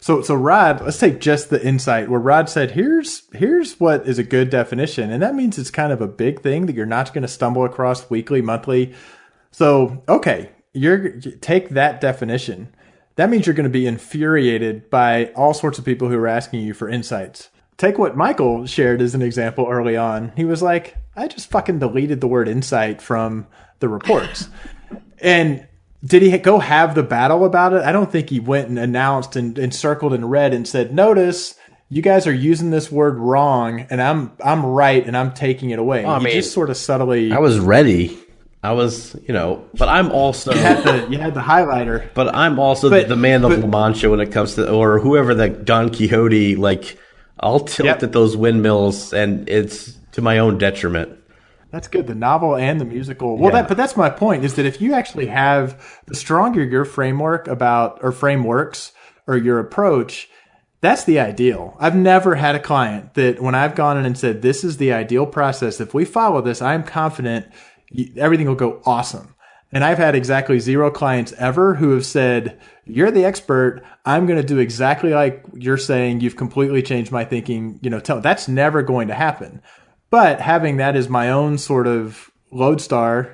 So Rod, let's take just the insight where Rod said, here's what is a good definition. And that means it's kind of a big thing that you're not going to stumble across weekly, monthly. So, okay, take that definition. That means you're going to be infuriated by all sorts of people who are asking you for insights. Take what Michael shared as an example early on. He was like, I just fucking deleted the word insight from the reports. And did he go have the battle about it? I don't think he went and announced and circled in red and said, notice, you guys are using this word wrong, and I'm right, and I'm taking it away. Well, you just sort of subtly. I was ready. I was, but I'm also you had the highlighter. But I'm also the man of La Mancha when it comes to, or whoever that Don Quixote. Like, I'll tilt at those windmills, and it's to my own detriment. That's good. The novel and the musical. Well, but that's my point, is that if you actually have, the stronger your framework or frameworks or your approach, that's the ideal. I've never had a client that when I've gone in and said, this is the ideal process, if we follow this, I'm confident everything will go awesome. And I've had exactly 0 clients ever who have said, you're the expert. I'm going to do exactly like you're saying. You've completely changed my thinking. That's never going to happen. But having that as my own sort of lodestone,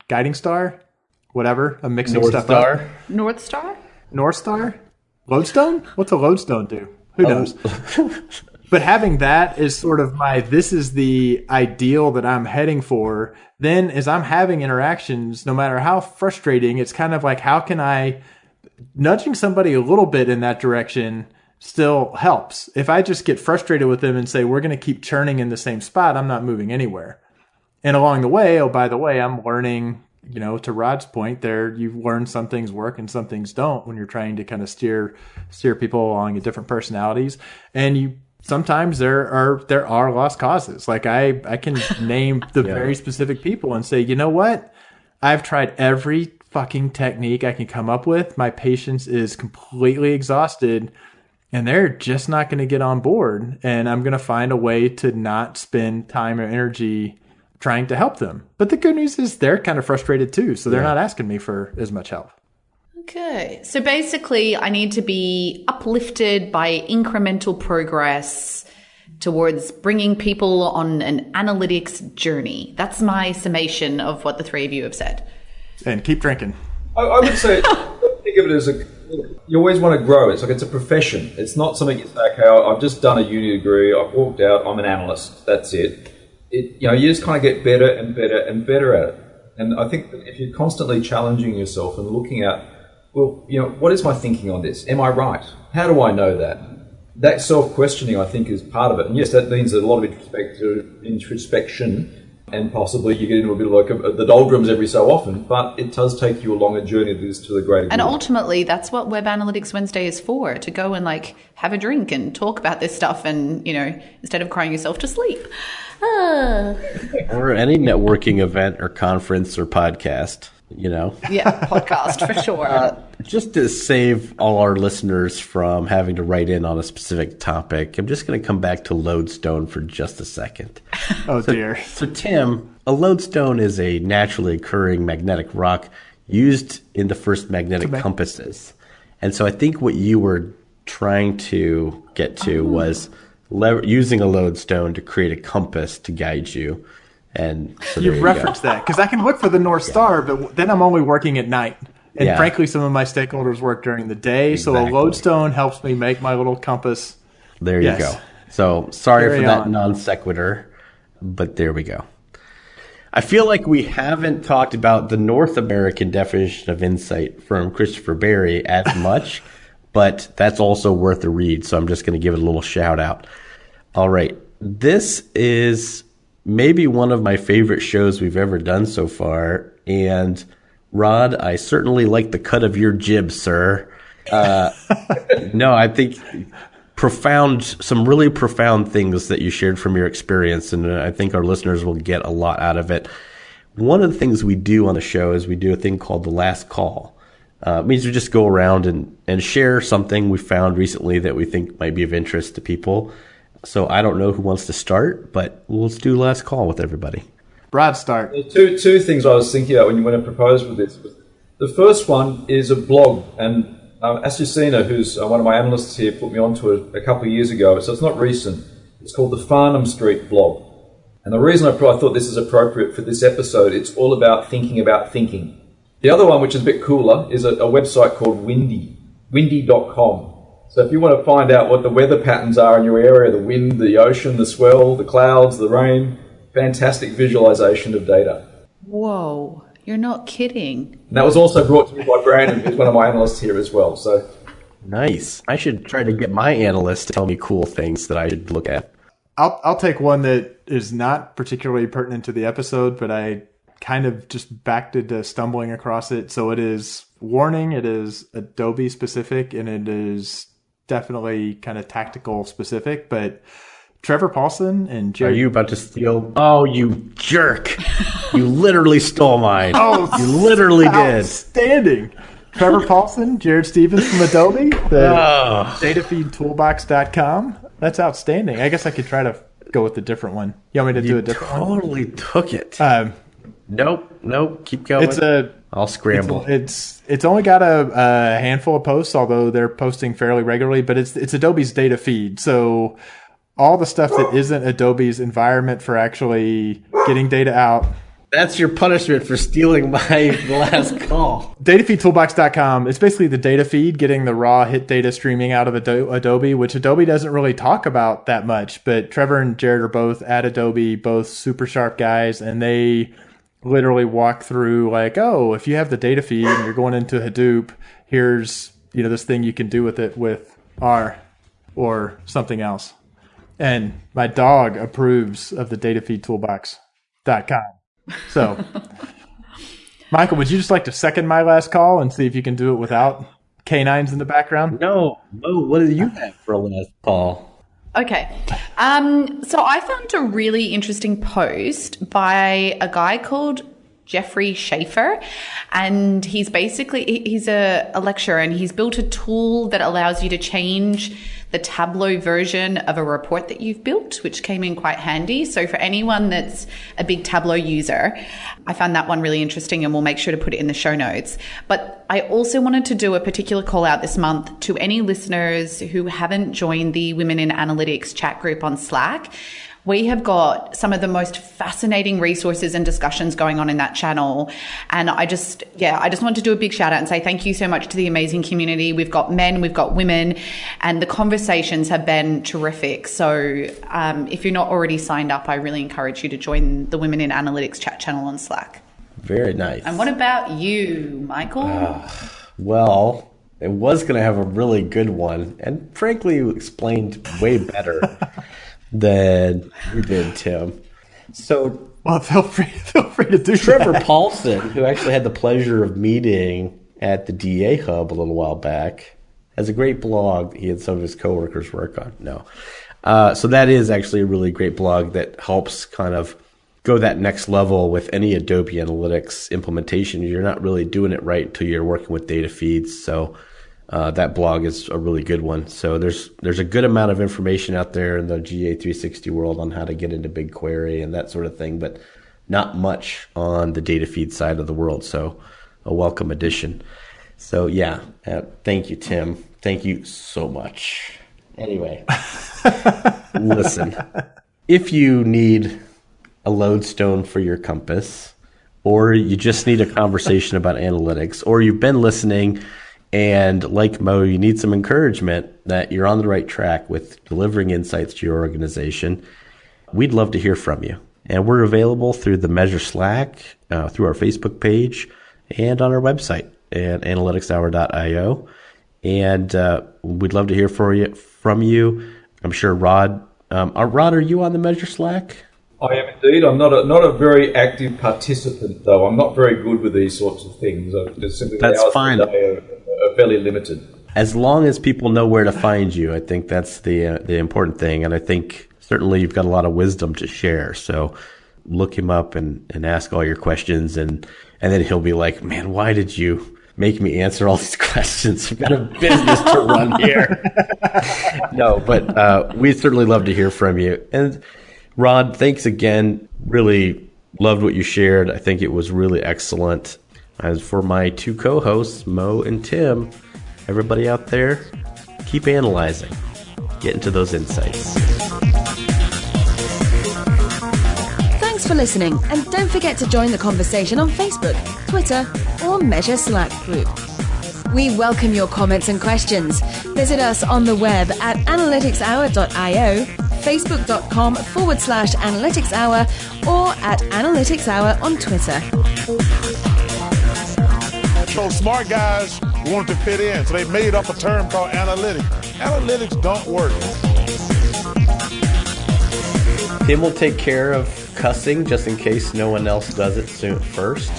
guiding star, whatever, I'm mixing North stuff Star? up. North Star? North Star? Lodestone? What's a lodestone do? Who knows? But having that is sort of this is the ideal that I'm heading for. Then as I'm having interactions, no matter how frustrating, it's kind of like, how can nudging somebody a little bit in that direction still helps. If I just get frustrated with them and say, we're going to keep churning in the same spot, I'm not moving anywhere. And along the way, by the way, I'm learning, to Rod's point there, you've learned some things work and some things don't when you're trying to kind of steer people along at different personalities. And sometimes there are lost causes. Like I can name the very specific people and say, you know what? I've tried every fucking technique I can come up with. My patience is completely exhausted. And they're just not going to get on board. And I'm going to find a way to not spend time or energy trying to help them. But the good news is they're kind of frustrated too. So they're not asking me for as much help. Okay. So basically, I need to be uplifted by incremental progress towards bringing people on an analytics journey. That's my summation of what the 3 of you have said. And keep drinking. I would say, think of it as you always want to grow. It's like it's a profession. It's not something you say, okay, I've just done a uni degree, I've walked out, I'm an analyst, that's it. You just kind of get better and better and better at it. And I think that if you're constantly challenging yourself and looking at, well, what is my thinking on this? Am I right? How do I know that? That self-questioning, I think, is part of it. And yes, that means a lot of introspection, and possibly you get into a bit of like the doldrums every so often, but it does take you along a journey to the greater good. And ultimately, that's what Web Analytics Wednesday is for, to go and have a drink and talk about this stuff and, instead of crying yourself to sleep. Or any networking event or conference or podcast, Yeah, podcast for sure. Just to save all our listeners from having to write in on a specific topic, I'm just going to come back to lodestone for just a second. Oh, dear. So, Tim, a lodestone is a naturally occurring magnetic rock used in the first magnetic compasses. And so I think what you were trying to get to was using a lodestone to create a compass to guide you. And so You've referenced that, because I can look for the North Star, but then I'm only working at night. And frankly, some of my stakeholders work during the day. Exactly. So a lodestone helps me make my little compass. There you go. So sorry for that non sequitur, but there we go. I feel like we haven't talked about the North American definition of insight from Christopher Berry as much, but that's also worth a read. So I'm just going to give it a little shout out. All right. This is maybe one of my favorite shows we've ever done so far. And Rod, I certainly like the cut of your jib, sir. No, I think some really profound things that you shared from your experience, and I think our listeners will get a lot out of it. One of the things we do on the show is we do a thing called the last call. It means we just go around and share something we found recently that we think might be of interest to people. So I don't know who wants to start, but let's do last call with everybody. Brad, start. Two things I was thinking about when I proposed with this. The first one is a blog, and Asusina, who's one of my analysts here, put me onto it a couple of years ago, so it's not recent. It's called the Farnham Street blog. And the reason I thought this is appropriate for this episode, it's all about thinking. The other one, which is a bit cooler, is a website called windy.com. So if you want to find out what the weather patterns are in your area, the wind, the ocean, the swell, the clouds, the rain, fantastic visualization of data. Whoa, you're not kidding. And that was also brought to me by Brandon, who's one of my analysts here as well. So Nice. I should try to get my analyst to tell me cool things that I should look at. I'll take one that is not particularly pertinent to the episode, but I kind of just backed into stumbling across it. So it is warning. It is Adobe specific, and it is definitely kind of tactical specific. But Trevor Paulson and Jared. Are you about to steal? Oh, you jerk! You literally stole mine. Oh, you literally did. Outstanding. Trevor Paulson, Jared Stevens from Adobe, datafeedtoolbox.com. That's outstanding. I guess I could try to go with a different one. You want me to do a different one? Totally took it. Nope. Keep going. I'll scramble. It's only got a handful of posts, although they're posting fairly regularly. But it's Adobe's data feed, so all the stuff that isn't Adobe's environment for actually getting data out. That's your punishment for stealing my last call. Datafeedtoolbox.com. It's basically the data feed, getting the raw hit data streaming out of Adobe, which Adobe doesn't really talk about that much. But Trevor and Jared are both at Adobe, both super sharp guys, and they literally walk through like, oh, if you have the data feed and you're going into Hadoop, here's this thing you can do with it with R or something else. And my dog approves of the datafeedtoolbox.com. So, Michael, would you just like to second my last call and see if you can do it without canines in the background? No. What do you have for a last call? Okay. So I found a really interesting post by a guy called Jeffrey Schaefer, and he's a lecturer, and he's built a tool that allows you to change the Tableau version of a report that you've built, which came in quite handy. So for anyone that's a big Tableau user, I found that one really interesting, and we'll make sure to put it in the show notes. But I also wanted to do a particular call out this month to any listeners who haven't joined the Women in Analytics chat group on Slack. We have got some of the most fascinating resources and discussions going on in that channel. And I just want to do a big shout out and say thank you so much to the amazing community. We've got men, we've got women, and the conversations have been terrific. So if you're not already signed up, I really encourage you to join the Women in Analytics chat channel on Slack. Very nice. And what about you, Michael? Well, it was going to have a really good one, and frankly, you explained way better than you did, Tim. So, well, feel free to do Trevor that. Paulson, who actually had the pleasure of meeting at the DA Hub a little while back, has a great blog he had some of his coworkers work on. So that is actually a really great blog that helps kind of go that next level with any Adobe Analytics implementation. You're not really doing it right until you're working with data feeds. So that blog is a really good one. So there's a good amount of information out there in the GA360 world on how to get into BigQuery and that sort of thing, but not much on the data feed side of the world. So a welcome addition. So yeah, thank you, Tim. Thank you so much. Anyway, listen, if you need a lodestone for your compass, or you just need a conversation about analytics, or you've been listening and like Mo, you need some encouragement that you're on the right track with delivering insights to your organization, we'd love to hear from you. And we're available through the Measure Slack, through our Facebook page, and on our website at analyticshour.io. And we'd love to hear from you. I'm sure Rod, are you on the Measure Slack? I am indeed. I'm not a very active participant, though. I'm not very good with these sorts of things. That's fine. Are fairly limited. As long as people know where to find you, I think that's the important thing. And I think certainly you've got a lot of wisdom to share. So look him up and ask all your questions. And then he'll be like, man, why did you make me answer all these questions? I've got a business to run here. No, but we'd certainly love to hear from you. And Rod, thanks again. Really loved what you shared. I think it was really excellent. As for my two co-hosts, Mo and Tim, everybody out there, keep analyzing. Get into those insights. Thanks for listening, and don't forget to join the conversation on Facebook, Twitter, or Measure Slack group. We welcome your comments and questions. Visit us on the web at analyticshour.io, facebook.com/analyticshour, or at analyticshour on Twitter. So smart guys wanted to fit in, so they made up a term called analytics. Analytics don't work. Tim will take care of cussing just in case no one else does it first.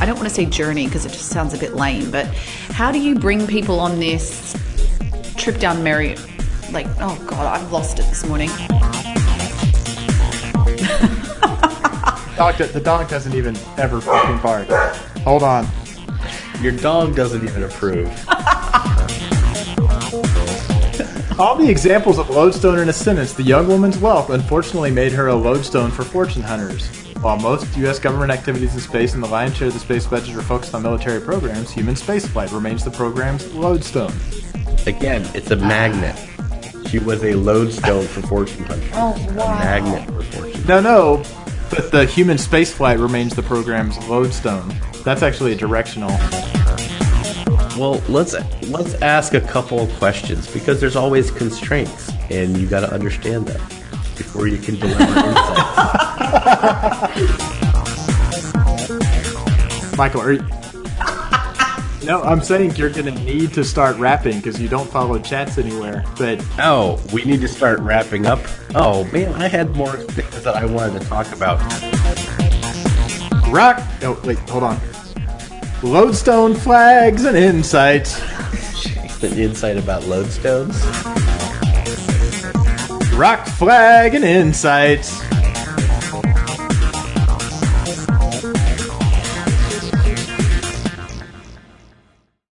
I don't want to say journey because it just sounds a bit lame, but how do you bring people on this trip down memory? Like, oh God, I've lost it this morning. The dog doesn't even ever fucking bark. Hold on. Your dog doesn't even approve. All the examples of lodestone in a sentence. The young woman's wealth unfortunately made her a lodestone for fortune hunters. While most U.S. government activities in space and the lion's share of the space budget are focused on military programs, human spaceflight remains the program's lodestone. Again, it's a magnet. She was a lodestone for fortune hunters. Oh, wow. A magnet for fortune. No, but the human spaceflight remains the program's lodestone. That's actually a directional. Well, let's ask a couple of questions because there's always constraints, and you got to understand them before you can deliver insights. Michael, are you... No, I'm saying you're going to need to start rapping because you don't follow chats anywhere. But Oh, we need to start wrapping up. Oh man, I had more things that I wanted to talk about. rock. Oh wait, hold on. Lodestone flags and insights. An insight about lodestones. Rock flag and insights.